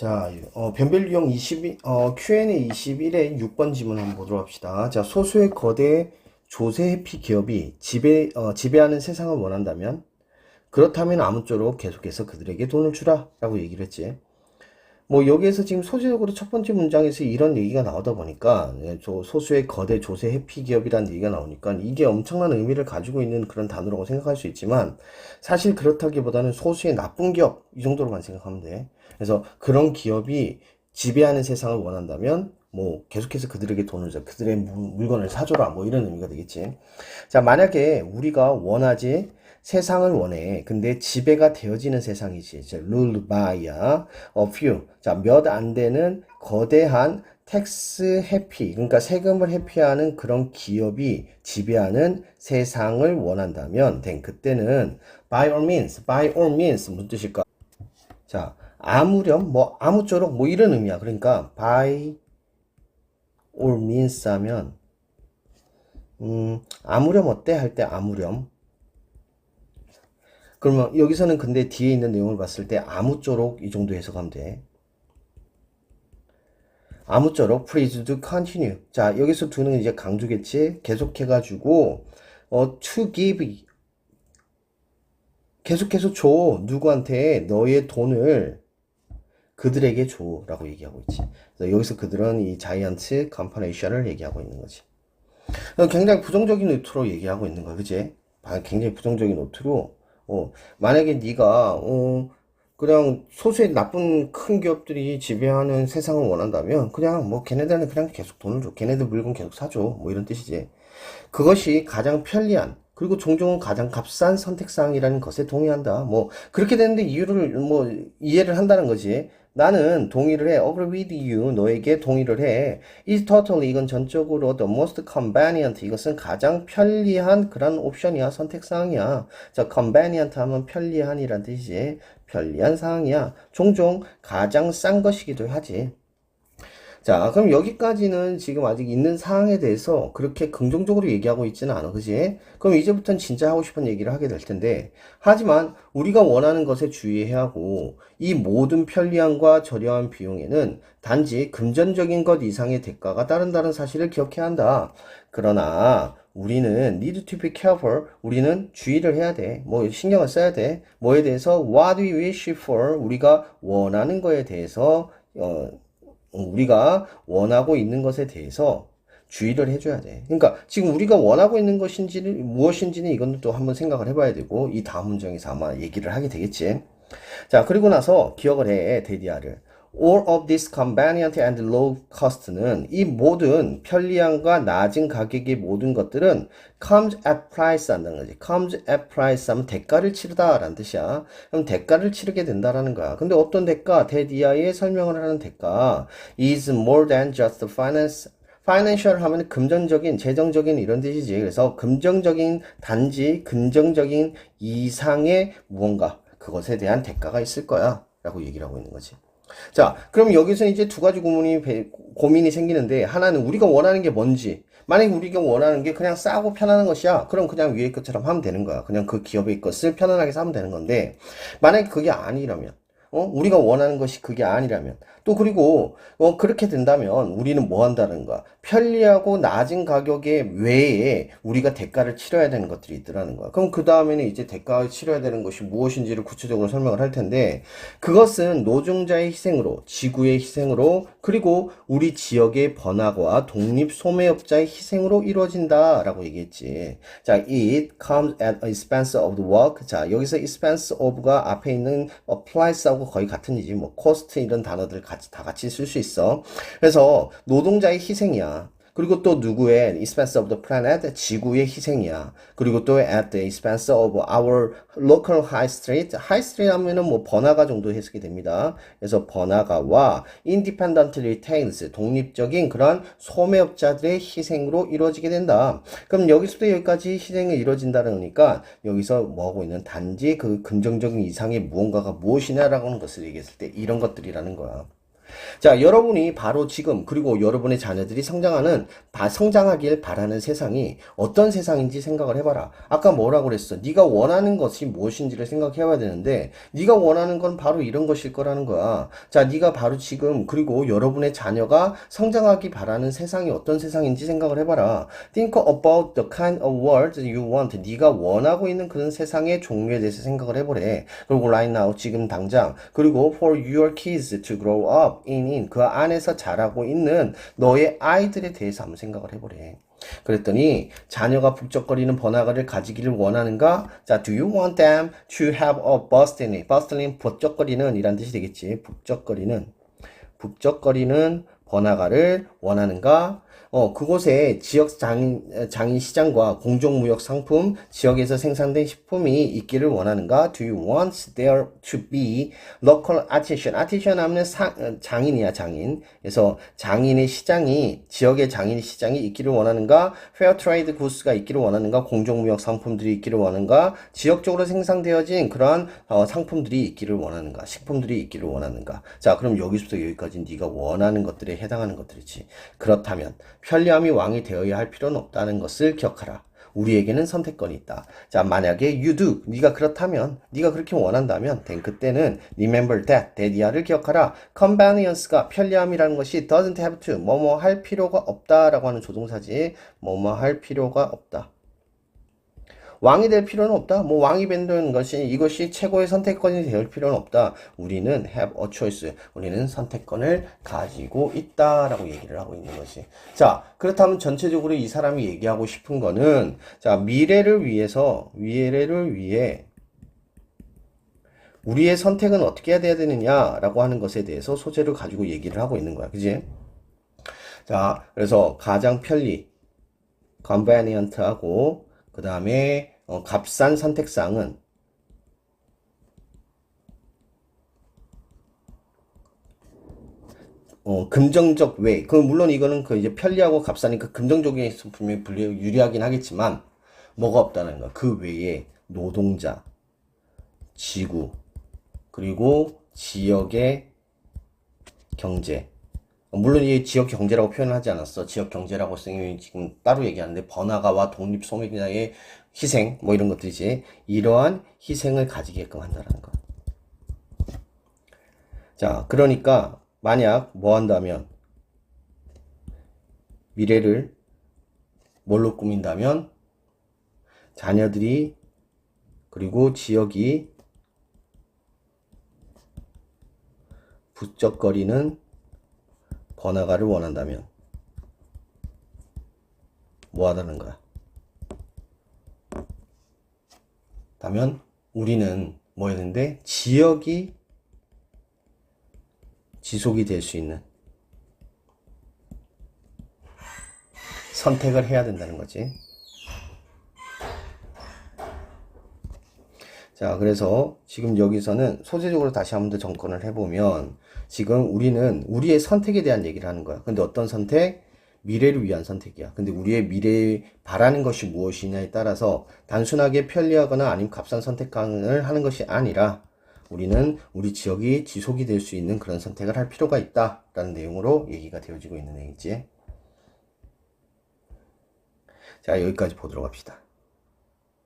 자, 변별 유형 22, Q&A 21의 6번 질문 한번 보도록 합시다. 자, 소수의 거대 조세 회피 기업이 지배하는 세상을 원한다면, 그렇다면 아무쪼록 계속해서 그들에게 돈을 주라. 라고 얘기를 했지. 뭐, 여기에서 지금 소재적으로 첫 번째 문장에서 이런 얘기가 나오다 보니까, 소수의 거대 조세 회피 기업이라는 얘기가 나오니까, 이게 엄청난 의미를 가지고 있는 그런 단어라고 생각할 수 있지만, 사실 그렇다기보다는 소수의 나쁜 기업, 이 정도로만 생각하면 돼. 그래서 그런 기업이 지배하는 세상을 원한다면, 뭐, 계속해서 그들에게 돈을 줘, 그들의 물건을 사줘라, 뭐, 이런 의미가 되겠지. 자, 만약에 우리가 원하지, 세상을 원해. 근데 지배가 되어지는 세상이지. 이제 ruled by야. a few. 자, 몇 안 되는 거대한 텍스 회피, 그러니까 세금을 회피하는 그런 기업이 지배하는 세상을 원한다면, 그때는 by all means 무슨 뜻일까? 자, 아무렴, 뭐 아무쪼록 뭐 이런 의미야. 그러니까 by all means 하면 아무렴 어때? 할 때 아무렴. 그러면 여기서는 근데 뒤에 있는 내용을 봤을 때 아무쪼록 이 정도 해석하면 돼. 아무쪼록 please do continue. 자, 여기서 do는 이제 강조겠지. 계속해가지고 to give 계속해서 줘. 누구한테 너의 돈을 그들에게 줘 라고 얘기하고 있지. 그래서 여기서 그들은 이 자이언트 컴퍼레이션을 얘기하고 있는 거지. 굉장히 부정적인 노트로 얘기하고 있는 거야. 그치? 굉장히 부정적인 노트로 만약에 네가 그냥 소수의 나쁜 큰 기업들이 지배하는 세상을 원한다면 그냥 뭐 걔네들은 그냥 계속 돈을 줘. 걔네들 물건 계속 사줘. 뭐 이런 뜻이지. 그것이 가장 편리한 그리고 종종은 가장 값싼 선택사항이라는 것에 동의한다. 뭐 그렇게 되는데 이유를 뭐 이해를 한다는 거지. 나는 동의를 해. agree with you. 너에게 동의를 해. is totally 이건 전적으로 the most convenient 이것은 가장 편리한 그런 옵션이야. 선택사항이야. 자, convenient 하면 편리한이란 뜻이지. 편리한 사항이야. 종종 가장 싼 것이기도 하지. 자, 그럼 여기까지는 지금 아직 있는 사항에 대해서 그렇게 긍정적으로 얘기하고 있지는 않아, 그지? 그럼 이제부터는 진짜 하고 싶은 얘기를 하게 될 텐데, 하지만 우리가 원하는 것에 주의해야 하고, 이 모든 편리함과 저렴한 비용에는 단지 금전적인 것 이상의 대가가 따른다는 사실을 기억해야 한다. 그러나, 우리는 need to be careful. 우리는 주의를 해야 돼. 뭐 신경을 써야 돼. 뭐에 대해서 what we wish for. 우리가 원하는 거에 대해서 우리가 원하고 있는 것에 대해서 주의를 해줘야 돼. 그러니까 지금 우리가 원하고 있는 것인지는 무엇인지는 이건 또 한번 생각을 해봐야 되고 이 다음 문장에서 아마 얘기를 하게 되겠지. 자, 그리고 나서 기억을 해, 데디아를. All of this convenient and low cost는 이 모든 편리함과 낮은 가격의 모든 것들은 comes at price 한다는 거지. comes at price 하면 대가를 치르다 라는 뜻이야. 그럼 대가를 치르게 된다라는 거야. 근데 어떤 대가? 데디아의 설명을 하는 대가 is more than just finance. 파이낸셜 하면 금전적인, 재정적인 이런 뜻이지. 그래서 금전적인 단지 긍정적인 이상의 무언가 그것에 대한 대가가 있을 거야 라고 얘기를 하고 있는 거지. 자, 그럼 여기서 이제 두 가지 고민이 생기는데 하나는 우리가 원하는 게 뭔지. 만약에 우리가 원하는 게 그냥 싸고 편안한 것이야. 그럼 그냥 위에 것처럼 하면 되는 거야. 그냥 그 기업의 것을 편안하게 사면 되는 건데 만약에 그게 아니라면 우리가 원하는 것이 그게 아니라면 또 그리고 그렇게 된다면 우리는 뭐 한다는 거야? 편리하고 낮은 가격에 외에 우리가 대가를 치러야 되는 것들이 있더라는 거야. 그럼 그 다음에는 이제 대가를 치러야 되는 것이 무엇인지를 구체적으로 설명을 할 텐데 그것은 노동자의 희생으로 지구의 희생으로 그리고 우리 지역의 번화가와 독립 소매업자의 희생으로 이루어진다라고 얘기했지. 자, it comes at the expense of the work. 자, 여기서 expense of가 앞에 있는 price하고 거의 같은 이지. 뭐 cost 이런 단어들 다 같이 쓸 수 있어. 그래서 노동자의 희생이야. 그리고 또 누구의 expense of the planet 지구의 희생이야. 그리고 또 at the expense of our local high street. high street 하면은 뭐 번화가 정도 해석이 됩니다. 그래서 번화가와 independent retailers 독립적인 그런 소매업자들의 희생으로 이루어지게 된다. 그럼 여기서부터 여기까지 희생이 이루어진다는 거니까 여기서 뭐 하고 있는 단지 그 긍정적인 이상의 무언가가 무엇이냐라고 하는 것을 얘기했을 때 이런 것들이라는 거야. 자, 여러분이 바로 지금 그리고 여러분의 자녀들이 성장하길 바라는 세상이 어떤 세상인지 생각을 해봐라. 아까 뭐라고 그랬어? 네가 원하는 것이 무엇인지를 생각해봐야 되는데 네가 원하는 건 바로 이런 것일 거라는 거야. 자, 네가 바로 지금 그리고 여러분의 자녀가 성장하기 바라는 세상이 어떤 세상인지 생각을 해봐라. Think about the kind of world you want. 네가 원하고 있는 그런 세상의 종류에 대해서 생각을 해보래. 그리고 right now 지금 당장 그리고 for your kids to grow up in 그 안에서 자라고 있는 너의 아이들에 대해서 한번 생각을 해보래. 그랬더니 자녀가 북적거리는 번화가를 가지기를 원하는가? 자, do you want them to have a bustling? bustling 북적거리는 이란 뜻이 되겠지. 북적거리는 번화가를 원하는가? 그곳에 지역 장인 시장과 공정무역 상품, 지역에서 생산된 식품이 있기를 원하는가? Do you want there to be local artisan? artisan 하면 장인이야, 장인. 그래서 장인의 시장이, 지역의 장인의 시장이 있기를 원하는가? fair trade goods가 있기를 원하는가? 공정무역 상품들이 있기를 원하는가? 지역적으로 생산되어진 그러한 상품들이 있기를 원하는가? 식품들이 있기를 원하는가? 자, 그럼 여기서부터 여기까지 네가 원하는 것들에 해당하는 것들이지. 그렇다면 편리함이 왕이 되어야 할 필요는 없다는 것을 기억하라. 우리에게는 선택권이 있다. 자, 만약에 you do, 네가 그렇다면, 네가 그렇게 원한다면, then 그때는 remember that, 대디아를 기억하라. convenience가 편리함이라는 것이 doesn't have to, 뭐뭐 할 필요가 없다라고 하는 조동사지. 뭐뭐 할 필요가 없다. 왕이 될 필요는 없다. 뭐 왕이 된다는 것이 이것이 최고의 선택권이 될 필요는 없다. 우리는 have a choice. 우리는 선택권을 가지고 있다라고 얘기를 하고 있는 것이. 자, 그렇다면 전체적으로 이 사람이 얘기하고 싶은 거는 자, 미래를 위해 우리의 선택은 어떻게 해야 되느냐라고 하는 것에 대해서 소재를 가지고 얘기를 하고 있는 거야. 그지? 자, 그래서 가장 편리, convenient하고 그 다음에 값싼 선택사항은 금정적 외. 물론 이거는 이제 편리하고 값싸니까 금정적인 분명히 유리하긴 하겠지만 뭐가 없다는 거야. 그 외에 노동자, 지구, 그리고 지역의 경제. 물론 이 지역 경제라고 표현을 하지 않았어. 지역 경제라고 쓰니 지금 따로 얘기하는데 번화가와 독립소매기나의 희생 뭐 이런 것들이지. 이러한 희생을 가지게끔 한다는 거. 자, 그러니까 만약 뭐 한다면 미래를 뭘로 꾸민다면 자녀들이 그리고 지역이 북적거리는 번화가를 원한다면 뭐 하다는 거야? 다면 우리는 뭐 해야 되는데 지역이 지속이 될 수 있는 선택을 해야 된다는 거지. 자, 그래서 지금 여기서는 소재적으로 다시 한번 더 정권을 해보면 지금 우리는 우리의 선택에 대한 얘기를 하는 거야. 근데 어떤 선택? 미래를 위한 선택이야. 근데 우리의 미래에 바라는 것이 무엇이냐에 따라서 단순하게 편리하거나 아니면 값싼 선택을 하는 것이 아니라 우리는 우리 지역이 지속이 될 수 있는 그런 선택을 할 필요가 있다라는 내용으로 얘기가 되어지고 있는 얘기지. 자, 여기까지 보도록 합시다.